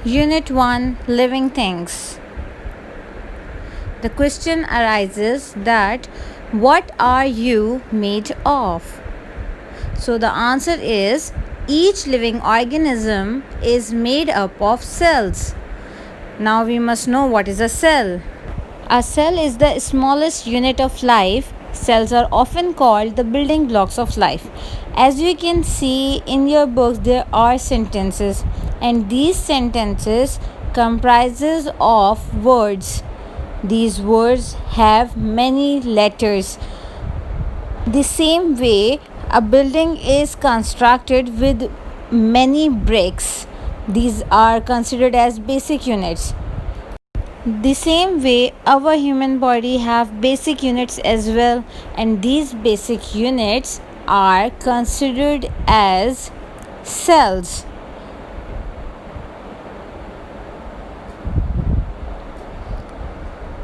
Unit 1, Living Things. The question arises that what are you made of? So the answer is each living organism is made up of cells. Now we must know what is a cell. A cell is the smallest unit of life. Cells are often called the building blocks of life. As you can see in your books, there are sentences, and these sentences comprises of words. These words have many letters. The same way, a building is constructed with many bricks. These are considered as basic units. The same way, our human body have basic units as well, and these basic units are considered as cells.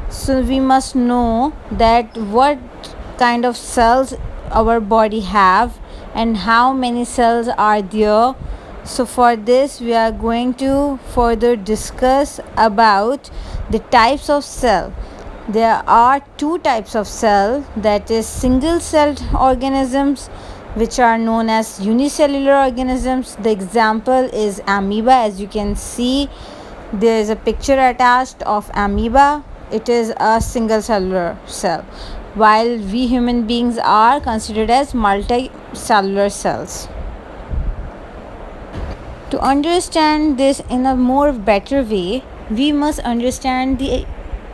So we must know that what kind of cells our body have and how many cells are there. So for this we are going to further discuss about the types of cell. There are two types of cell, that is single celled organisms, which are known as unicellular organisms. The example is amoeba. As you can see, there is a picture attached of amoeba. It is a single cellular cell, while we human beings are considered as multicellular cells. To understand this in a more better way, we must understand the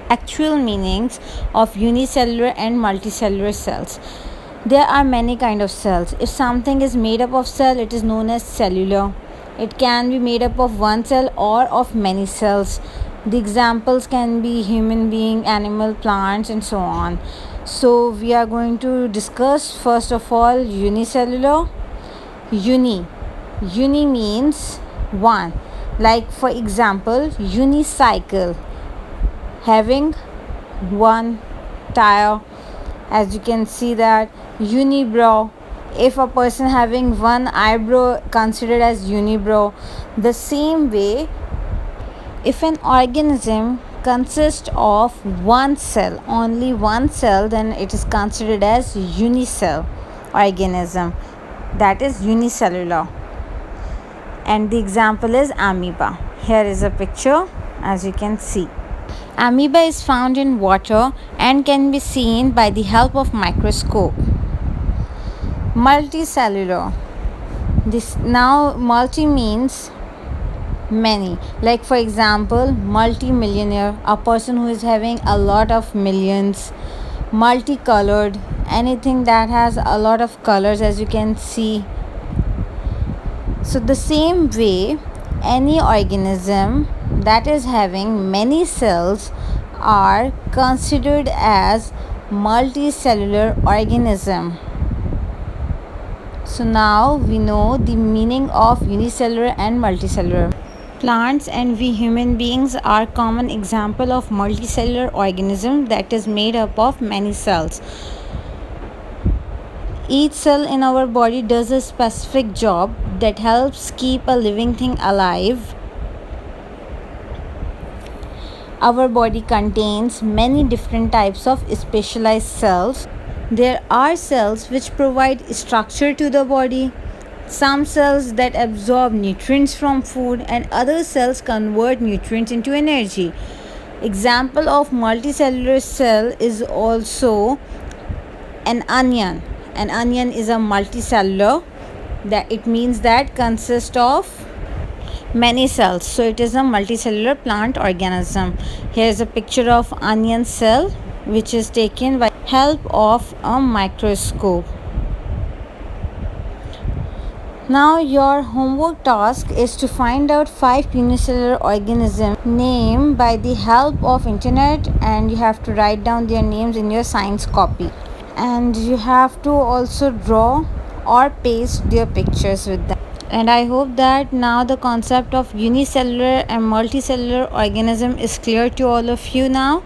actual meanings of unicellular and multicellular cells. There are many kind of cells. If something is made up of cell, it is known as cellular. It can be made up of one cell or of many cells. The examples can be human being, animal, plants, and so on. So we are going to discuss first of all unicellular. Uni means one. Like for example, unicycle, having one tire. As you can see that unibrow, if a person having one eyebrow, considered as unibrow. The same way, if an organism consists of one cell, only one cell, then it is considered as unicell organism, that is unicellular. And the example is amoeba. Here is a picture. As you can see, amoeba is found in water and can be seen by the help of microscope. Multicellular. This now multi means many. Like for example, multi-millionaire, a person who is having a lot of millions. Multicolored, anything that has a lot of colors, as you can see. So the same way, any organism that is having many cells are considered as multicellular organism. So now we know the meaning of unicellular and multicellular. Plants and we human beings are common example of multicellular organism that is made up of many cells. Each cell in our body does a specific job that helps keep a living thing alive. Our body contains many different types of specialized cells. There are cells which provide structure to the body, some cells that absorb nutrients from food, and other cells convert nutrients into energy. Example of multicellular cell is also an onion. An onion is a multicellular, that it means that consists of many cells, so it is a multicellular plant organism. Here is a picture of onion cell which is taken by help of a microscope. Now your homework task is to find out 5 unicellular organisms named by the help of internet, and you have to write down their names in your science copy, and you have to also draw or paste their pictures with them. And I hope that now the concept of unicellular and multicellular organism is clear to all of you now.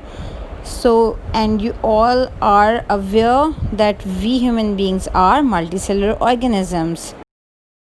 So, and you all are aware that we human beings are multicellular organisms.